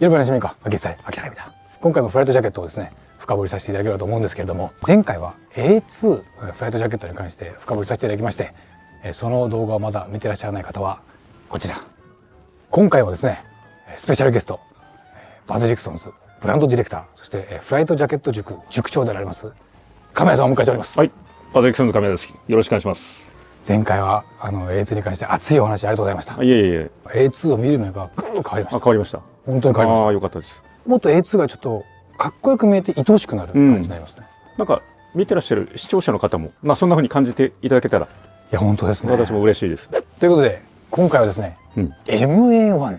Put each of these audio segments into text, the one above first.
여러분 안녕하십니까。秋田今回もフライトジャケットをですね深掘りさせていただければと思うんですけれども、前回は A2 フライトジャケットに関して深掘りさせていただきまして、その動画をまだ見てらっしゃらない方はこちら。今回はですねスペシャルゲストバズ・ジクソンズブランドディレクター、そしてフライトジャケット塾塾長であられます亀谷さんをお迎えしております。はい、バズ・ジクソンズ亀谷です。よろしくお願いします。前回はA2 に関して熱いお話ありがとうございました。いえいえ。A2 を見る目がぐんと変わりました。変わりました。本当に変わりました。ああ、よかったです。もっと A2 がちょっとかっこよく見えて愛おしくなる感じになりますね。なんか見てらっしゃる視聴者の方も、そんな風に感じていただけたら、いや本当ですね。私も嬉しいです。ということで今回はですね、MA1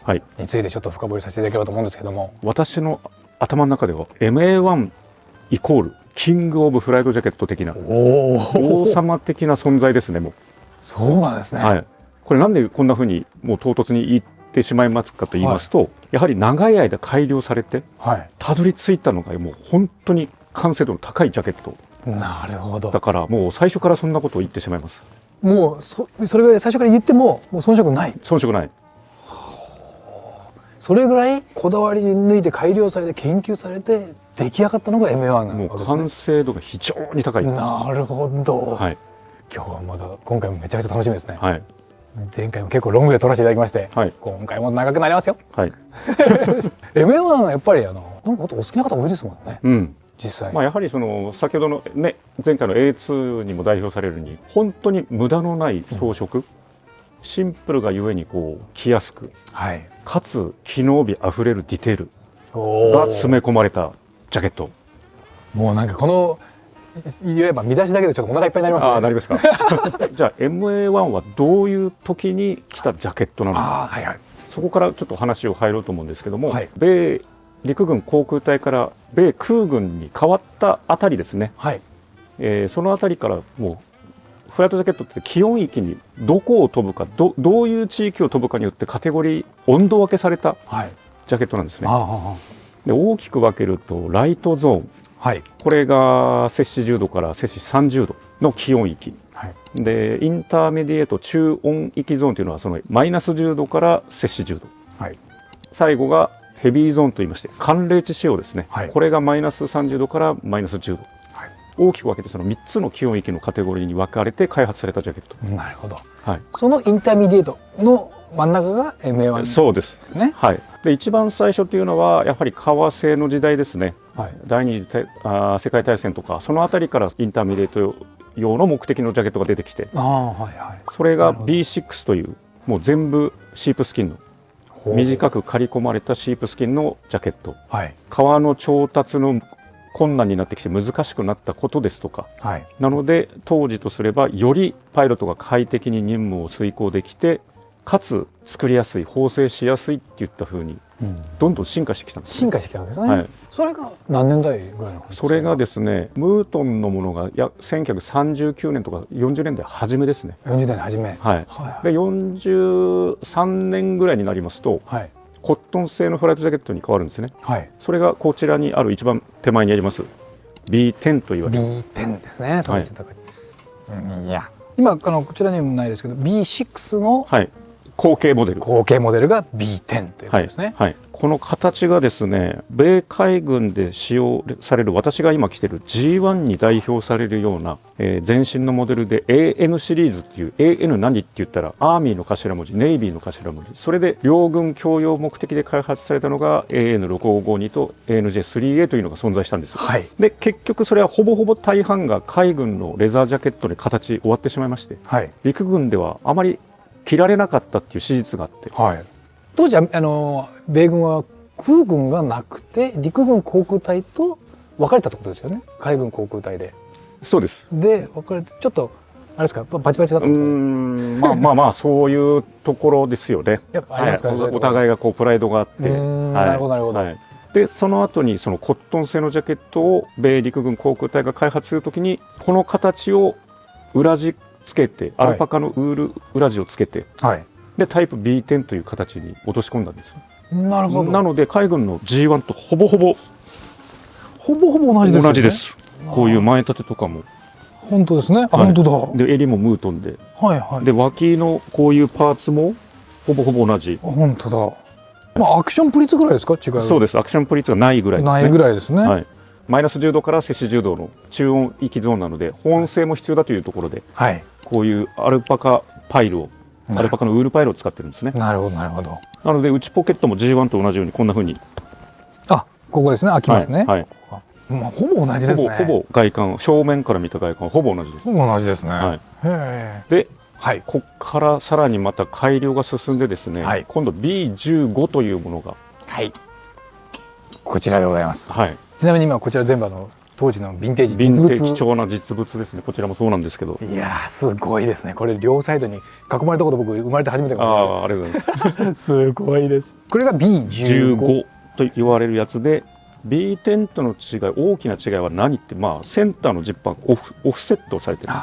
はいについてちょっと深掘りさせていただければと思うんですけども、私の頭の中では MA1 イコールキングオブフライトジャケット的な王様的な存在ですね。もうそうなんですね。はい。これなんでこんな風にもう唐突に言ってしまいますかと言いますと、やはり長い間改良されて、たどり着いたのがもう本当に完成度の高いジャケット。なるほど。だからもう最初からそんなことを言ってしまいます。もうそれぐらい最初から言ってももう遜色ない。遜色ない。それぐらいこだわり抜いて改良されて研究されて出来上がったのが MA1 なのですね。もう完成度が非常に高い。なるほど。はい。今日はまだ今回もめちゃくちゃ楽しみですね。はい。前回も結構ロングで撮らせていただきまして、はい、今回も長くなりますよ。はい。MA1 はやっぱりなんかお好きな方多いですもんね。うん。実際。やはりその先ほどのね前回の A2 にも代表されるに本当に無駄のない装飾、シンプルがゆえにこう着やすく、かつ機能美あふれるディテールが詰め込まれたジャケット。もうなんかこの言えば見出しだけでちょっとお腹いっぱいになりますね。あ、なりますか。じゃあ MA1 はどういう時に着たジャケットなのか、そこからちょっと話を入ろうと思うんですけども、米陸軍航空隊から米空軍に変わったあたりですね、そのあたりからもうフライトジャケットって気温域にどこを飛ぶか どういう地域を飛ぶかによってカテゴリー温度分けされたジャケットなんですね。で大きく分けるとライトゾーン、これが摂氏10度から摂氏30度の気温域、でインターメディエート中温域ゾーンというのはそのマイナス10度から摂氏10度、最後がヘビーゾーンといいまして寒冷地仕様ですね、これがマイナス30度からマイナス10度、大きく分けてその3つの気温域のカテゴリーに分かれて開発されたジャケット。なるほど。そのインターメディエートの真ん中が MA1 そうですね。で一番最初というのはやはり革製の時代ですね。第二次世界大戦とかそのあたりからインターメディエート用の目的のジャケットが出てきて、それが B6 というもう全部シープスキンの短く刈り込まれたシープスキンのジャケット、革の調達の困難になってきて難しくなったことですとか、なので当時とすればよりパイロットが快適に任務を遂行できてかつ作りやすい縫製しやすいっていった風にどんどん進化してきたんです、進化してきたんですね。それが何年代ぐらいの？それがですねムートンのものが1939年とか40年代初めですね。40年代初め。で43年ぐらいになりますと、コットン製のフライトジャケットに変わるんですね。それがこちらにある一番手前にあります B10 と言われる B10 ですね。いや今こちらにもないですけど B6 の後継モデルが B10 ということですね。この形がですね米海軍で使用される私が今着ている G1 に代表されるような、前身のモデルで AN シリーズっていう AN 何って言ったらアーミーの頭文字ネイビーの頭文字、それで両軍共用目的で開発されたのが AN6552 と ANJ3A というのが存在したんです。で結局それはほぼほぼ大半が海軍のレザージャケットで形終わってしまいまして、陸軍ではあまり着られなかったっていう史実があって、当時は米軍は空軍がなくて陸軍航空隊と分かれたってことですよね。海軍航空隊で。そうです。で分かれてちょっとあれですかバチバチだったんですか？まあそういうところですよね。やっぱありますかね。お互いがこうプライドがあって。なるほどなるほど。でその後にそのコットン製のジャケットを米陸軍航空隊が開発するときにこの形を裏地つけてアルパカのウール裏地をつけて、でタイプ B10 という形に落とし込んだんですよ。なるほど。なので海軍の G1 とほぼほぼ同じですね。同じです。こういう前立てとかも本当ですね。本当だ。で襟もムートンで、で脇のこういうパーツもほぼほぼ同じ。本当だ。まあアクションプリーツぐらいですか、違う。そうです。アクションプリーツがないぐらいですね。ないぐらいですね。はい。マイナス10度から摂氏10度の中温域ゾーンなので保温性も必要だというところで、はい、こういうアルパカパイルを、アルパカのウールパイルを使ってるんですね。なるほどなるほど。なので内ポケットも G1 と同じようにこんな風に、あ、ここですね、開きますね。はい。まあほぼ同じですね。ほぼ外観、正面から見た外観はほぼ同じです。ほぼ同じですね。はい。へえ。で、はい、ここからさらにまた改良が進んでですね、はい、今度 B15 というものが、はい、こちらでございます。はい。ちなみに今こちら全部当時のヴィンテージ実物、貴重な実物ですね。こちらもそうなんですけど。いやーすごいですね。これ両サイドに囲まれたこと僕生まれて初めて。ありがとうございます。すごいです。これが B15 と言われるやつで、B10 との違い、大きな違いは何って、まあセンターのジッパーがオフセットされてる。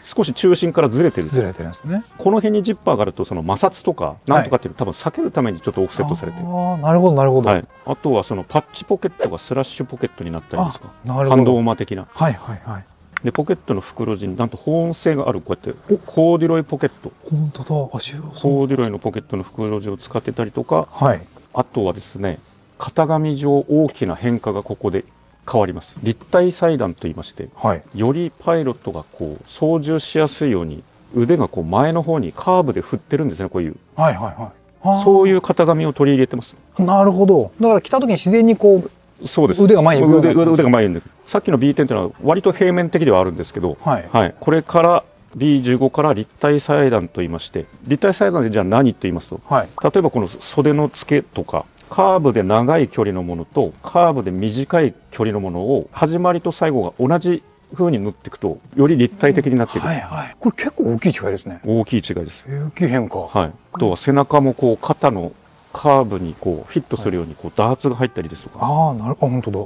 少し中心からずれてる。ずれてるんですね。この辺にジッパーがあるとその摩擦とかなんとかっていうのを多分避けるためにちょっとオフセットされてる。ああ、なるほどなるほど。はい。あとはそのパッチポケットがスラッシュポケットになったりですか。ハンドウォーマー的な。はいはいはい。でポケットの袋地になんと保温性があるこうやってコーデュロイポケット。本当だ。コーデュロイのポケットの袋地を使ってたりとか。はい。あとはですね、型紙上大きな変化がここで変わります。立体裁断と言いまして、はい、よりパイロットがこう操縦しやすいように腕がこう前の方にカーブで振ってるんですね。こういう、はいはいはい、そういう型紙を取り入れてます。なるほど。だから来た時に自然にこう、そうです、腕が前に行く。腕が前に行く。さっきの B10 というのは割と平面的ではあるんですけど、はいはい、これから B15 から立体裁断と言いまして、立体裁断でじゃあ何と言いますと、はい、例えばこの袖の付けとかカーブで長い距離のものとカーブで短い距離のものを始まりと最後が同じ風に塗っていくとより立体的になっていく。はいはい、これ結構大きい違いですね。大きい違いです。大きい変化。はい。あとは背中もこう肩のカーブにこうフィットするようにこうダーツが入ったりですとか。ああ、なるほど。本当だ。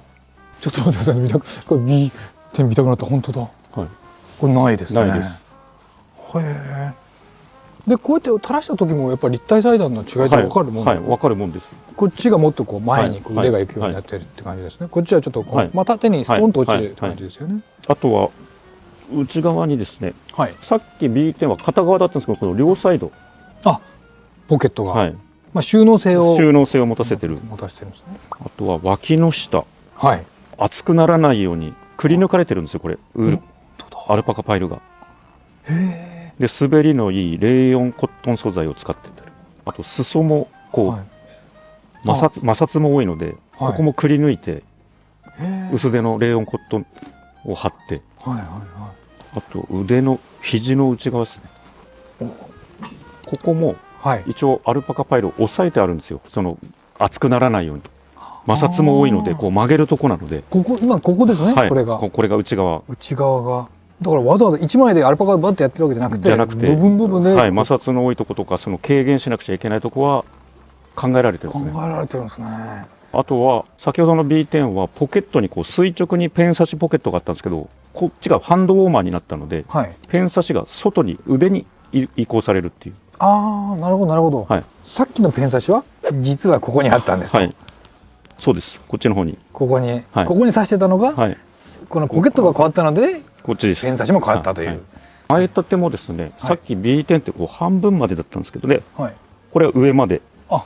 ちょっと待ってください。これ B10 見たくなった。本当だ。はい。これないですね。ないです。へえ。でこうやって垂らした時もやっぱり立体裁断の違いって分かるもんですか。はい、分かるもんです。こっちがもっとこう前に腕が行くようになってるって感じですね。こっちはちょっとこう、まあ、縦にストンと落ちるって感じですよね。あとは内側にですね、はい、さっき B10 は片側だったんですけど、この両サイド、ポケットが、はい、まあ収納性を持たせてる。持たせてるんですね。あとは脇の下、はい、熱くならないようにくり抜かれてるんですよ。これアルパカパイルが。へえ。で滑りのいいレーヨンコットン素材を使ってたり、あと裾もこう、はい、摩擦も多いので、はい、ここもくり抜いて薄手のレーヨンコットンを貼って、はいはいはい、あと腕の肘の内側ですね。ここも一応アルパカパイルを押さえてあるんですよ。その熱くならないように。摩擦も多いのでこう曲げるとこなので、今ここですね。はい、これが内側がだからわざわざ1枚でアルパカがバッてやってるわけじゃなくて部分で、はい、摩擦の多いとことかその軽減しなくちゃいけないとこは考えられてるんですね。考えられてるんですね。あとは先ほどの B10 はポケットにこう垂直にペン差しポケットがあったんですけど、こっちがハンドウォーマーになったので、はい、ペン差しが外に腕に移行されるっていう。ああ、なるほどなるほど。はい、さっきのペン差しは実はここにあったんですか。はい、そうです。こっちの方にここに刺してたのが、はい、このポケットが変わったのでこっちです。ペン差しも変わったという。前立てもですね、さっき B10 ってこう半分までだったんですけどね、はい、これは上まで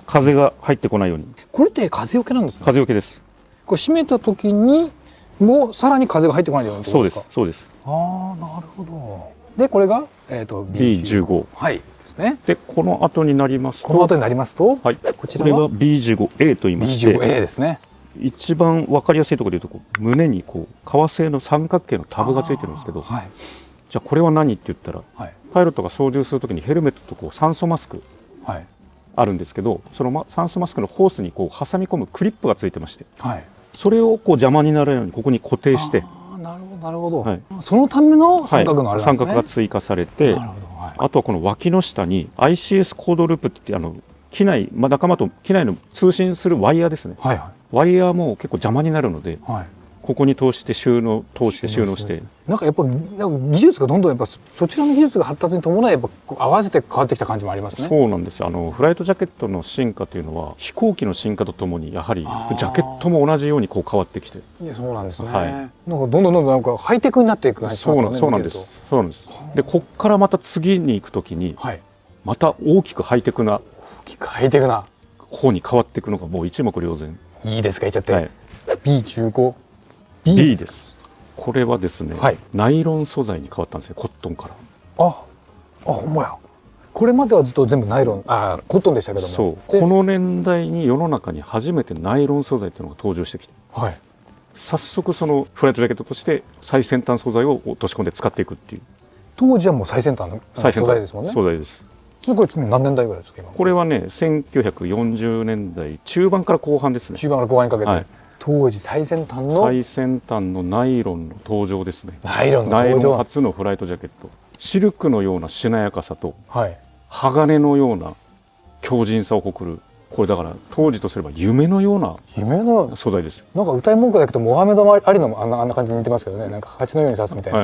風が入ってこないように。これって風よけなんですか。風よけです。これ閉めた時にもうさらに風が入ってこないようにってことですか。そうです。ああ、なるほど。でこれがB15、はいですね。でこの後になりますと、はい、こちらは B15A と言いまして、B15A ですね。一番分かりやすいところでいうと胸にこう革製の三角形のタブがついてるんですけど、はい、じゃあこれは何って言ったら、はい、パイロットが操縦するときにヘルメットとこう酸素マスクあるんですけど、その酸素マスクのホースにこう挟み込むクリップがついてまして、はい、それをこう邪魔にならないようにここに固定して、なるほどなるほど、はい、そのための三角のあれなんですね。三角が追加されて、あとはこの脇の下に ICS コードループって機内、仲間と機内の通信するワイヤーですね。はいはい、ワイヤーも結構邪魔になるので、はい、ここに通して収納して、なんかやっぱ技術がどんどんやっぱそちらの技術が発達に伴いやっぱ合わせて変わってきた感じもありますね。そうなんですよ。フライトジャケットの進化というのは飛行機の進化とともにやはりジャケットも同じようにこう変わってきて。いや、そうなんですね。はい、なんかどんどんなんかハイテクになっていく感じですね。そうなんです。そうなんです。でこっからまた次に行くときに、はい、また大きくハイテクな方に変わっていくのがもう一目瞭然。いいですか、言っちゃって。はい、B15。B です。これはですね、はい、ナイロン素材に変わったんですよ、コットンから。ほんまや。これまではずっと全部ナイロン、コットンでしたけども。そう。この年代に世の中に初めてナイロン素材っていうのが登場してきて、はい、早速そのフライトジャケットとして最先端素材を落とし込んで使っていくっていう。当時はもう最先端の素材ですもんね。素材です。これ何年代ぐらいですか今？これはね、1940年代中盤から後半ですね。中盤から後半にかけて、はい、当時最先端のナイロンの登場ですね。ナイロン初のフライトジャケット。シルクのようなしなやかさと、はい、鋼のような強靭さを誇る、これだから当時とすれば夢のような素材ですよ。なんか歌い文句だけどモハメド・アリのあんな感じに似てますけどね。なんか蜂のように刺すみたいな、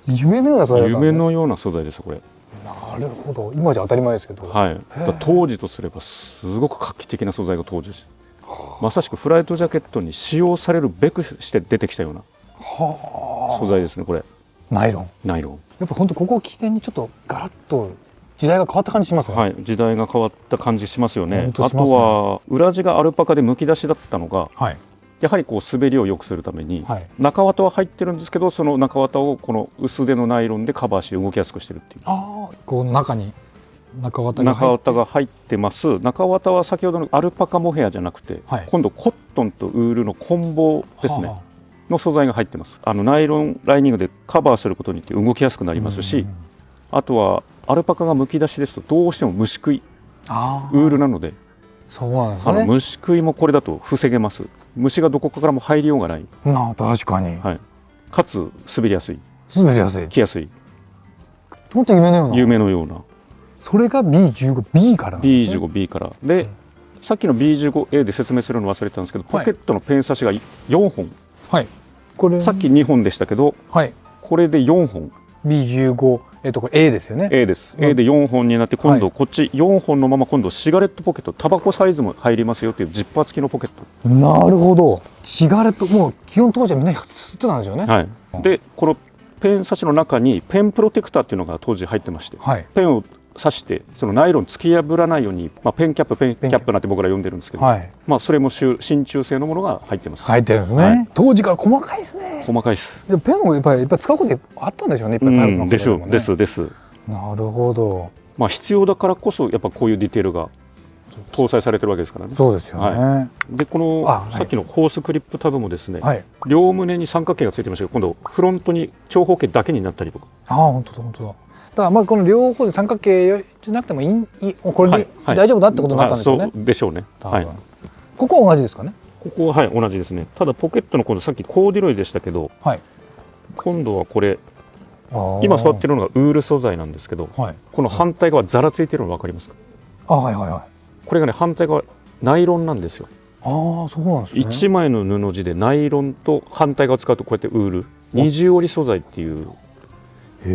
夢のような素材だったんですね。夢のような素材ですこれ。なるほど。今じゃ当たり前ですけど、はい、当時とすればすごく画期的な素材が登場して、まさしくフライトジャケットに使用されるべくして出てきたような素材ですねこれ。ナイロン。やっぱ本当ここを起点にちょっとガラッと時代が変わった感じしますね。はい、時代が変わった感じしますよね。あとは裏地がアルパカでむき出しだったのが、はい、やはりこう滑りを良くするために、はい、中綿は入ってるんですけど、その中綿をこの薄手のナイロンでカバーして動きやすくしてるっていう。こう中に中綿が入ってます。中綿は先ほどのアルパカモヘアじゃなくて、はい、今度コットンとウールの混紡ですね、の素材が入ってます。ナイロンライニングでカバーすることによって動きやすくなりますし、あとはアルパカがむき出しですとどうしても虫食い、ウールなので、そうなんですね。虫食いもこれだと防げます。虫がどこからも入りようがない。確かに、はい、かつ滑りやすい、着やすい、本当に夢のような。それが B15B からなんですね。B15B からで、さっきの B15A で説明するの忘れたんですけど、ポケットのペン差しが4本、はい、これさっき2本でしたけど、はい、これで4本。 B15、これ A ですよね。 A です、A で4本になって、今度こっち4本のまま今度シガレットポケット、タバコサイズも入りますよっていうジッパー付きのポケット。なるほど。シガレット、もう基本当時はみんな吸ってたんですよね。はい、でこのペン差しの中にペンプロテクターっていうのが当時入ってまして、はい、ペンを刺してそのナイロン突き破らないように、ペンキャップなんて僕ら呼んでるんですけど、はい、それも真鍮製のものが入ってます。入ってるんですね、はい、当時から細かいですね。細かいです。でペンをやっぱり使うことあったんでしょうね。いっぱいパルプのでしょう。です。なるほど。必要だからこそやっぱこういうディテールが搭載されてるわけですからね。そうですよね、はい、でこのさっきのホースクリップタブもですね、はい、両胸に三角形がついてましたけど、今度フロントに長方形だけになったりとか。本当だ。だからこの両方で三角形じゃなくてもこれで大丈夫だってことになったんですよね。そうでしょうね。はい、ここは同じですかね。ここは同じですね。ただポケットの今度さっきコーデュロイでしたけど、はい、今度はこれ今触ってるのがウール素材なんですけど、はい、この反対側ザラついてるの分かりますか？これがね、反対側ナイロンなんですよ。そうなんですね。1枚の布地でナイロンと反対側使うとこうやってウール二重織り素材っていう。で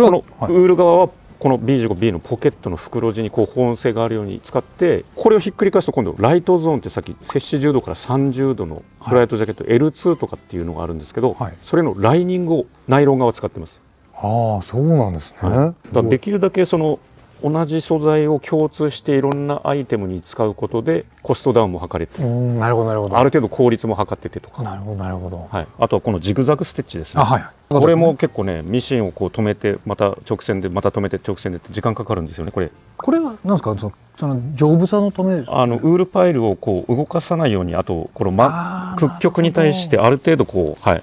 このウール側はこの B15B のポケットの袋地にこう保温性があるように使って、これをひっくり返すと今度ライトゾーンってさっき摂氏10度から30度のフライトジャケット L2 とかっていうのがあるんですけど、それのライニングをナイロン側使ってます。そうなんですね。だできるだけその同じ素材を共通していろんなアイテムに使うことでコストダウンも図れて、なるほど。ある程度効率も図っててとか。なるほど。はい、あとはこのジグザグステッチですね。これも結構ね、ミシンをこう止めてまた直線でまた止めて直線でって時間かかるんですよね。これは何ですか？その丈夫さのためですか？ウールパイルをこう動かさないように、あとこの屈曲に対してある程度こう、フィ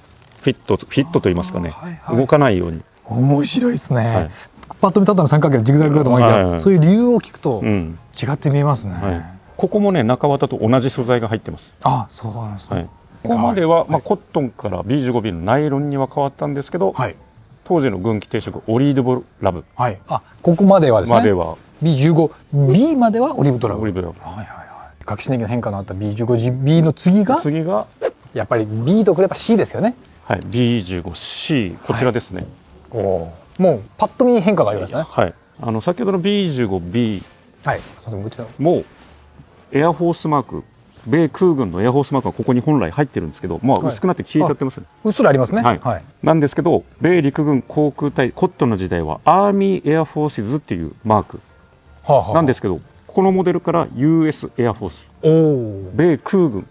ットと言いますかね、動かないように。面白いですね。パッと見たったの三角形のジグザグかと思いきや、そういう理由を聞くと違って見えますね。ここもね、中綿と同じ素材が入ってます。そうなんですね。ここまではコットンから B15B のナイロンには変わったんですけど、当時の軍機定食オリーブラブ、ここまではですね。までは B15B まではオリーブドラブ。革新的な変化のあった B15B の次がやっぱり B とくれば C ですよね。B15C、 こちらですね。もうパッと見変化がありましたね。先ほどの B15B もエアフォースマーク、米空軍のエアフォースマークがここに本来入ってるんですけど、薄くなって消えちゃってますね。うっすらありますね。なんですけど、米陸軍航空隊コットンの時代はアーミーエアフォーシズっていうマークなんですけど、このモデルから US エアフォース、米空軍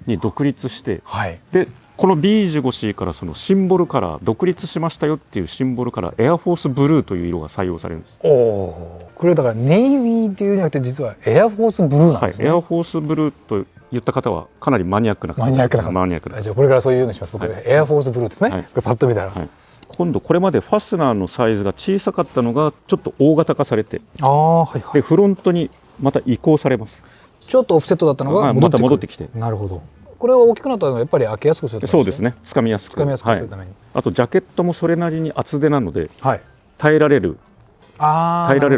に独立して、はい、でこの B15C からそのシンボルカラー、独立しましたよっていうシンボルカラー、エアフォースブルーという色が採用されるんです。これだからネイビーというじゃなくて、実はエアフォースブルーなんですね。はい、エアフォースブルーと言った方はかなりマニアックな方。マニアックな。じゃあこれからそういうようにします。僕、エアフォースブルーですね。はい、パッと見たら。はい、今度これまでファスナーのサイズが小さかったのがちょっと大型化されて、でフロントにまた移行されます。ちょっとオフセットだったのがまた戻ってきて。なるほど。これは大きくなったのはやっぱり開けやすくするためですね。そうですね。掴みやすくするために。あとジャケットもそれなりに厚手なので、耐えられる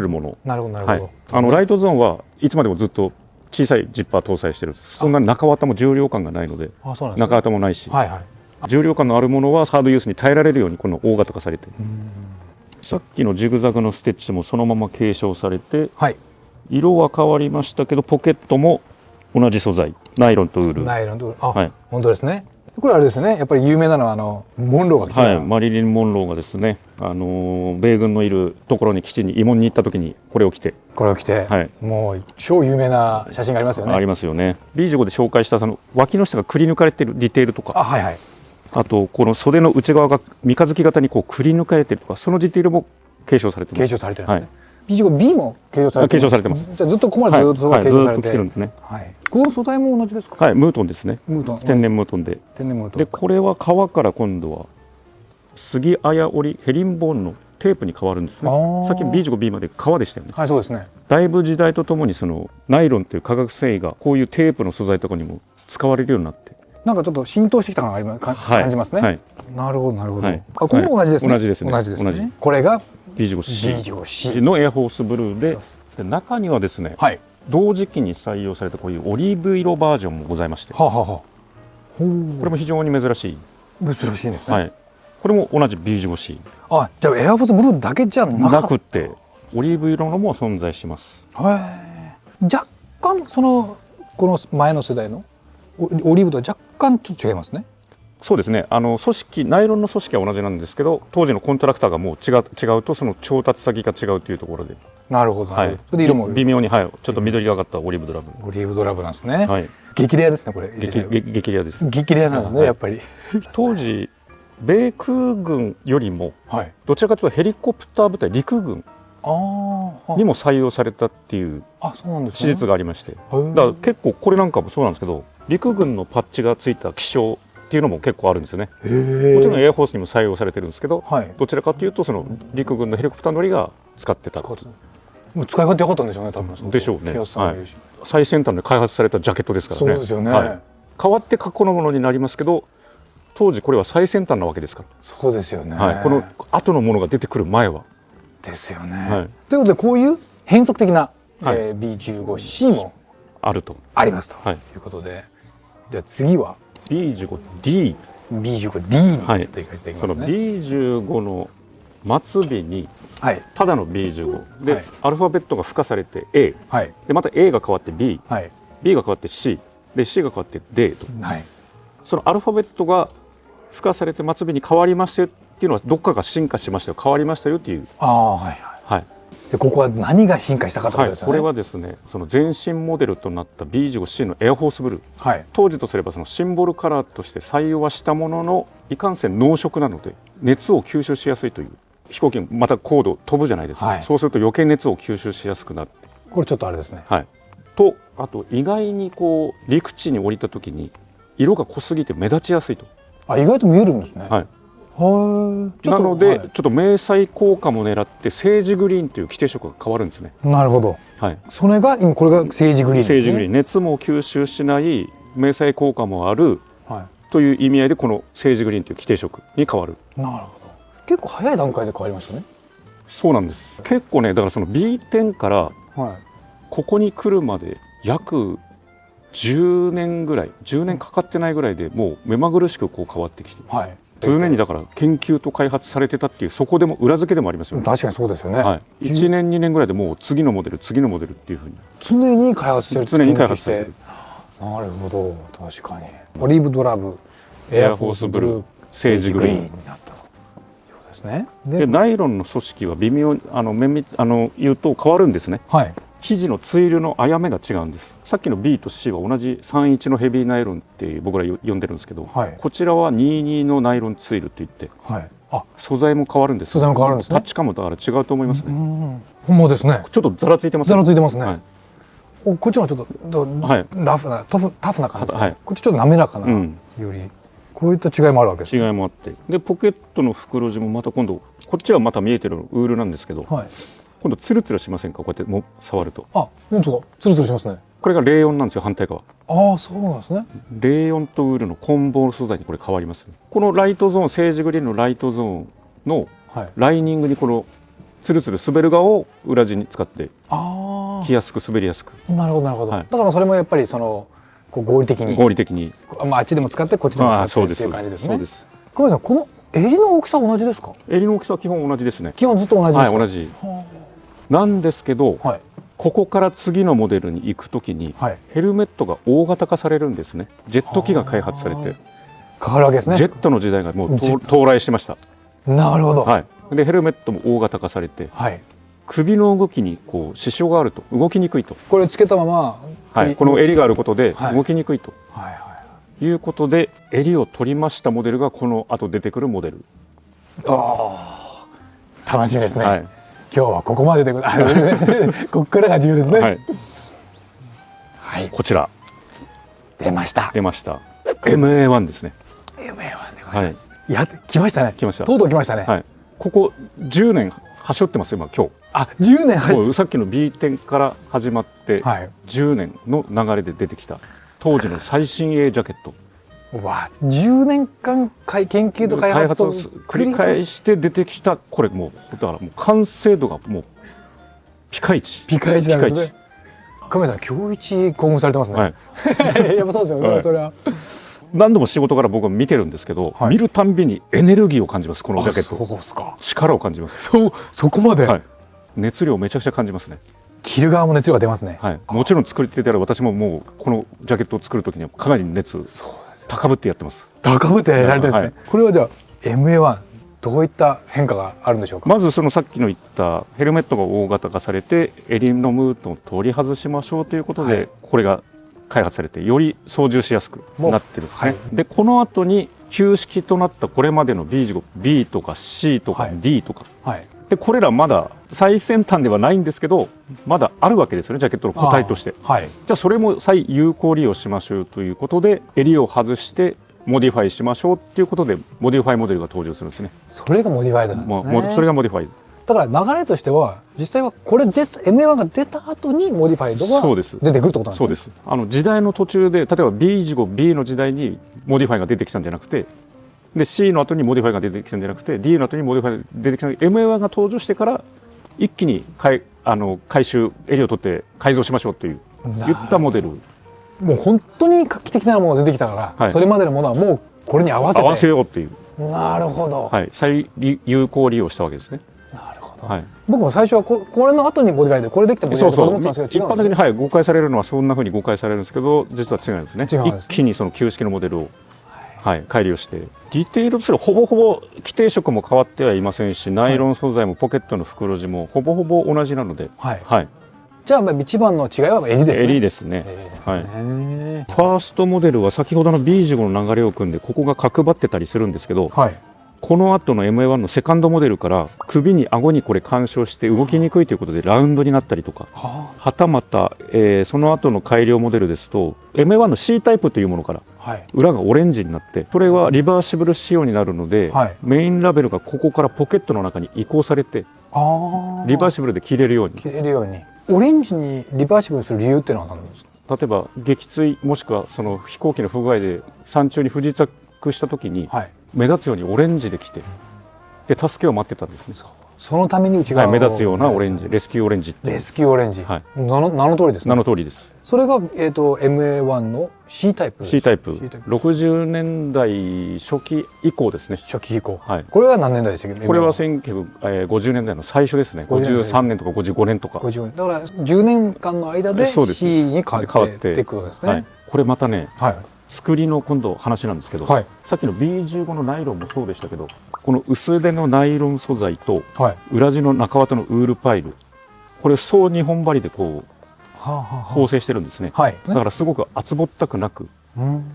もの。なるほどなるほど。ライトゾーンはいつまでもずっと小さいジッパー搭載してるんです。そんな中綿も重量感がないので、中綿もないし、重量感のあるものはハードユースに耐えられるようにこの大型化されて、さっきのジグザグのステッチもそのまま継承されて、色は変わりましたけどポケットも同じ素材、ナイロンとウール。本当ですね。これあれですね。やっぱり有名なのはモンローが来た。マリリン・モンローがですね、米軍のいるところに基地に慰問に行った時にこれを着て、もう超有名な写真がありますよね。ありますよね。B15で紹介したその脇の下がくり抜かれてるディテールとか、あとこの袖の内側が三日月型にこうくり抜かれてるとか、そのディテールも継承されてます。継承されてるんですね。B15B も継承されてます。じゃあずっとここまでずっと継承されてるんですね。この素材も同じですか？はい、ムートンですね。天然ムートンで。でこれは革から今度は杉綾織ヘリンボーンのテープに変わるんですね。さっき B15B まで革でしたよね。はい、そうですね。だいぶ時代とともにそのナイロンという化学繊維がこういうテープの素材とかにも使われるようになって、なんかちょっと浸透してきた感が感じますね。なるほどなるほど。これも同じですね。同じですね。同じですね。これが B15C のエアフォースブルーで、中にはですね、同時期に採用されたこういうオリーブ色バージョンもございまして、これも非常に珍しい。珍しいですね。これも同じ B15C。じゃあエアフォースブルーだけじゃなくてオリーブ色のも存在します。若干この前の世代のオリーブとは若干ちょっと違いますね。そうですね。組織、ナイロンの組織は同じなんですけど、当時のコントラクターがもう違うとその調達先が違うというところで。なるほど。で色も微妙にちょっと緑がかったオリーブドラブ。オリーブドラブなんですね。激レアですねこれ。激レアです。激レアなんですねやっぱり。当時米空軍よりもどちらかというとヘリコプター部隊陸軍にも採用されたっていう史実がありまして、だから結構これなんかもそうなんですけど、陸軍のパッチがついた気象っていうのも結構あるんですよね。もちろんエアフォースにも採用されてるんですけど、どちらかというとその陸軍のヘリコプター乗りが使ってた。使い勝手良かったんでしょうね多分。でしょうね。最先端で開発されたジャケットですからね。そうですよね。変わって過去のものになりますけど、当時これは最先端なわけですから。そうですよね。この後のものが出てくる前は。ですよね。ということでこういう変則的な B15C もありますということで、じゃあ次は B15D。B15D にちょっと行かせていただきますね。その B15 の末尾にただの B15 でアルファベットが付加されて A でまた A が変わって B、B が変わって C で C が変わって D と、そのアルファベットが付加されて末尾に変わりましたよっていうのはどっかが進化しましたよ、変わりましたよっていう。でここは何が進化したかということですよね。これはですね、その前身モデルとなった B15C のエアフォースブルー、当時とすればそのシンボルカラーとして採用はしたものの、いかんせん濃色なので熱を吸収しやすいという、飛行機また高度飛ぶじゃないですか、そうすると余計熱を吸収しやすくなって、これちょっとあれですね。とあと意外にこう陸地に降りた時に色が濃すぎて目立ちやすいと。意外と見えるんですね。なので、ちょっと迷彩効果も狙ってセージグリーンという基底色が変わるんですね。なるほど。それが今これがセージグリーンですね。セージグリーン、熱も吸収しない迷彩効果もある、という意味合いでこのセージグリーンという基底色に変わる。なるほど。結構早い段階で変わりましたね。そうなんです。結構ね、だからその B10 からここに来るまで約10年ぐらい、10年かかってないぐらいでもう目まぐるしくこう変わってきて、常にだから研究と開発されてたっていう、そこでも裏付けでもありますよね。確かにそうですよね。1年2年ぐらいでもう次のモデル次のモデルっていうふうに常に開発してる。常に開発されてる。なるほど、確かに。オリーブドラブ、エアフォースブルー、セージグリーンになったということですね。でナイロンの組織は微妙に綿密言うと変わるんですね。生地のツイルのあやめが違うんです。さっきの B と C は同じ31のヘビーナイロンって僕ら呼んでるんですけど、はい、こちらは22のナイロンツイルといって、はい、素材も変わるんです。素材も変わるんですね。タッチ感もだから違うと思いますね。ほんまですね。ちょっとザラついてますね。ザラついてますね。はい、こっちはちょっとラフなタフな感じ、はい、こっちちょっと滑らかな、よりこういった違いもあるわけです、ね、違いもあって、でポケットの袋地もまた今度こっちはまた見えてるウールなんですけど、はい、今度ツルツルしませんか？こうやっても触ると。あ、本当だ、ツルツルしますね。これがレーヨンなんですよ、反対側。ああ、そうなんですね。レーヨンとウールの混紡素材にこれ変わります、ね。このライトゾーン、セージグリーンのライトゾーンのライニングにこのツルツル滑る側を裏地に使って着やすく滑りやすく。なるほどなるほど、はい、だからそれもやっぱりそのこう合理的に、まあ、あっちでも使ってこっちでも使ってっていう感じですね。そうです。久米さん、この襟の大きさは同じですか？襟の大きさは基本同じですね。基本ずっと同じですか？はい、同じなんですけど、はい、ここから次のモデルに行くときに、はい、ヘルメットが大型化されるんですね。ジェット機が開発されて変わるわけですね。ジェットの時代がもう到来しました。なるほど。はい、でヘルメットも大型化されて、はい、首の動きにこう支障があると、動きにくいと。これつけたまま、はい、この襟があることで動きにくいと、はいはいはい、いうことで襟を取りましたモデルがこの後出てくるモデル。ああ、楽しみですね。はい、今日はここまででここからが重要ですね。はい、はい、こちら出ました。MA1 ですね。MA1 でございます。はい、来ましたね。来ました。とうとう来ましたね。はい、ここ10年走ってます今日。あ、10年。もうさっきの B 点から始まって10年の流れで出てきた当時の最新鋭ジャケット。わ、10年間研究と開発を繰り返して出てきた。これもうだからもう完成度がもうピカイチなんですね。久米さん、今日一興奮されてますね。はい、やっぱそうですよね。はい、それは何度も仕事から僕は見てるんですけど、はい、見るたんびにエネルギーを感じます。このジャケット。そうですか。力を感じます。そこまで、はい、熱量めちゃくちゃ感じますね。着る側も熱量が出ますね。はい、もちろん作り手である私ももうこのジャケットを作る時にはかなり熱高ぶってやってます。高ぶってやられてるんですね。はい、これはじゃあ MA1 どういった変化があるんでしょうか？まずそのさっきの言ったヘルメットが大型化されて襟のムートを取り外しましょうということで、はい、これが開発されてより操縦しやすくなってるんですね。はい、でこの後に旧式となったこれまでの B とか C とか D とか、はい、でこれらまだ最先端ではないんですけどまだあるわけですよね、ジャケットの個体として。はい、じゃあそれも再有効利用しましょうということで襟を外してモディファイしましょうということでモディファイモデルが登場するんですね。それがモディファイドなんですね。それがモディファイドだから流れとしては実際はこれで MA1 が出た後にモディファイドが出てくるってことなんですね。そうです。時代の途中で例えば B15B の時代にモディファイが出てきたんじゃなくて、で C の後にモディファイが出てきたんじゃなくて D の後にモディファイが出てきた MA1 が登場してから一気に回収襟を取って改造しましょうという言ったモデル。もう本当に画期的なものが出てきたから、はい、それまでのものはもうこれに合わせようっていう。なるほど。はい、再有効利用したわけですね。なるほど。はい、僕も最初はこれの後にモディファイでこれできてもいいと思ったんですけど、一般的に、はい、誤解されるのはそんなふうに誤解されるんですけど実は違うんですね。一気にその旧式のモデルを、はい、改良してディテールとしてはほぼほぼ規定色も変わってはいませんし、ナイロン素材もポケットの袋地もほぼほぼ同じなので、はいはい、じゃあ一番の違いは襟ですね。襟ですね。はい。ファーストモデルは先ほどの B15 の流れを組んでここが角張ってたりするんですけど、はい、この後の MA1 のセカンドモデルから首に顎にこれ干渉して動きにくいということでラウンドになったりとか、はたまた、その後の改良モデルですと MA1 の C タイプというものから裏がオレンジになってそれはリバーシブル仕様になるので、はい、メインラベルがここからポケットの中に移行されてリバーシブルで着れるように。オレンジにリバーシブルする理由っていうのは何ですか？例えば撃墜もしくはその飛行機の不具合で山中に不時着した時に、はい、目立つようにオレンジで来てで助けを待ってたんですね。そのために内側を、はい、目立つようなオレンジ、レスキューオレンジっていう。レスキューオレンジ、はい、名の通りですね。名の通りです。それが、MA1 の C タイプ。 C タイプ60年代初期以降ですね。初期以降、はい、これは何年代でしたっけ？これは1950年代の最初ですね。53年とか55年とか。だから10年間の間で C に変わっていくんですね。はい、これまたね、はい、作りの今度話なんですけど、はい、さっきの B15 のナイロンもそうでしたけどこの薄手のナイロン素材と裏地の中綿のウールパイルこれ総2本針でこう縫製してるんですね。はい、だからすごく厚ぼったくなく、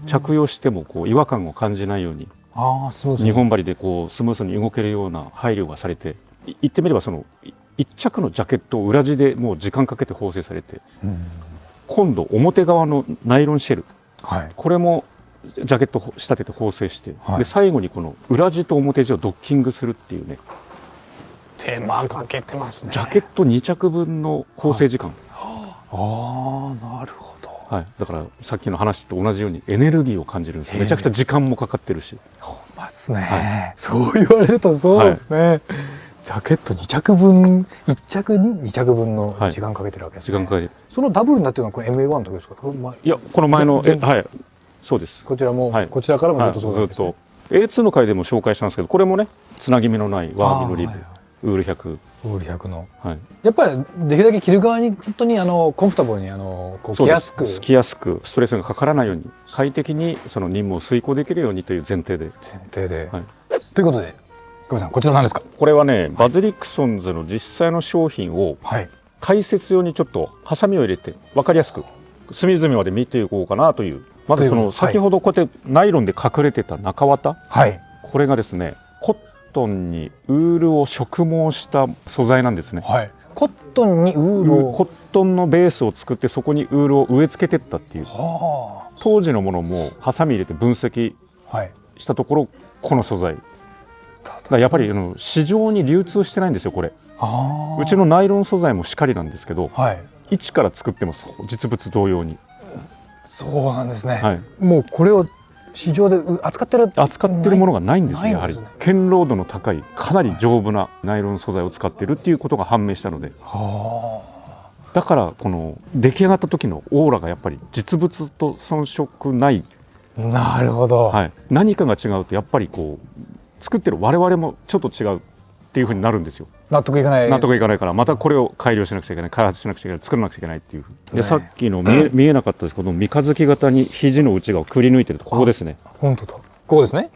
着用してもこう違和感を感じないように、2本針でこうスムーズに動けるような配慮がされて、言ってみればその一着のジャケットを裏地でもう時間かけて縫製されて、今度表側のナイロンシェル、これもジャケットを仕立てて縫製して、で最後にこの裏地と表地をドッキングするっていうね、手間かけてますね。ジャケット2着分の縫製時間。ああ、なるほど。はい、だからさっきの話と同じようにエネルギーを感じるんです。めちゃくちゃ時間もかかってるし。ほんまっすね。そう言われるとそうですね。ジャケット2着分、1着に2着分の時間かけてるわけですね。時間かけて。そのダブルになってるのはこれ MA1 の時ですか？いや、この前の、はい、そうです。こちらも、こちらからもずっとそうですね。A2 の回でも紹介したんですけど、これもね、つなぎ目のないワービのリブ。ウール100。ウール100の。やっぱりできるだけ着る側に本当にコンフォタブルにこう着やすく。着やすく、ストレスがかからないように、快適にその任務を遂行できるようにという前提で。ということで、久保さん、こちら何ですか？これはね、バズリクソンズの実際の商品を解説用にちょっとハサミを入れて分かりやすく隅々まで見ていこうかなという。まずその先ほどこうやってナイロンで隠れてた中綿、これがですね、コットンにウールを植毛した素材なんですね。コットンにウールを、コットンのベースを作ってそこにウールを植え付けてったっていう。当時のものもハサミ入れて分析したところ、この素材やっぱり市場に流通してないんですよ、これ。うちのナイロン素材もしっかりなんですけど、一から作ってます、実物同様に。そうなんですね。もうこれを市場で扱ってるものがないんですね。やはり堅牢度の高いかなり丈夫なナイロン素材を使っているっていうことが判明したので、だからこの出来上がった時のオーラがやっぱり実物と遜色ない。なるほど。何かが違うとやっぱりこう作ってる我々もちょっと違うっていうふうになるんですよ。納得いかないからまたこれを改良しなくちゃいけない、開発しなくちゃいけない、作らなくちゃいけないっていう。でさっきの見えなかったですけど、三日月型に肘の内側をくり抜いてるとここですね。本当だ。ここですね。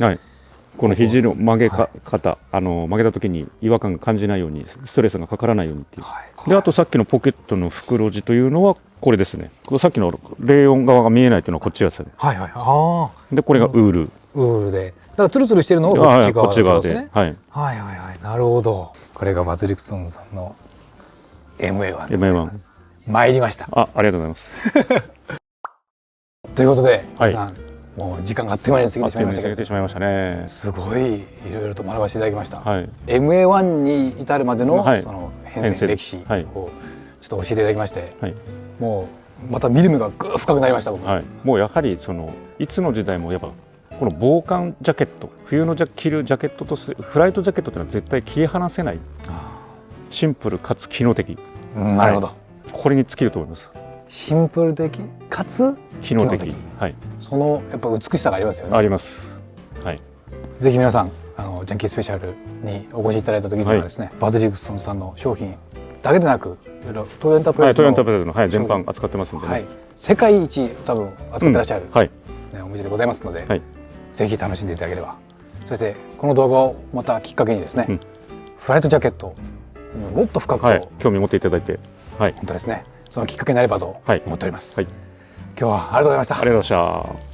この肘の曲げ方、曲げた時に違和感が感じないように、ストレスがかからないようにっていう。であとさっきのポケットの袋地というのはこれですね。さっきのレーヨン側が見えないというのはこっちですね。でこれがウールで。だからツルツルしてるのがこっち側ですね。なるほど。これがバズリクソンさんの MA1。参りました。ありがとうございます。ということで、もう時間があっという間に過ぎてしまいましたけど。過ぎてしまいましたね。すごいいろいろと学ばせていただきました。MA1 に至るまでのその変遷歴史をちょっと教えていただきまして、もうまた見る目がぐっ深くなりました。僕。もうやはりそのいつの時代もやっぱこの防寒ジャケット、冬の着るジャケットとフライトジャケットというのは絶対切り離せない、シンプルかつ機能的。なるほど。これに尽きると思います。シンプル的かつ機能的。そのやっぱ美しさがありますよね。あります。ぜひ皆さんジャンキースペシャルにお越しいただいた時にはですね、バズリクソンさんの商品だけでなく、東洋エンタープライズの全般扱ってますんでね。世界一多分扱ってらっしゃるお店でございますので、ぜひ楽しんでいただければ。そしてこの動画をまたきっかけにですね、フライトジャケットもっと深く興味持っていただいて、本当ですね、そのきっかけになればと思っております。今日はありがとうございました。ありがとうございました。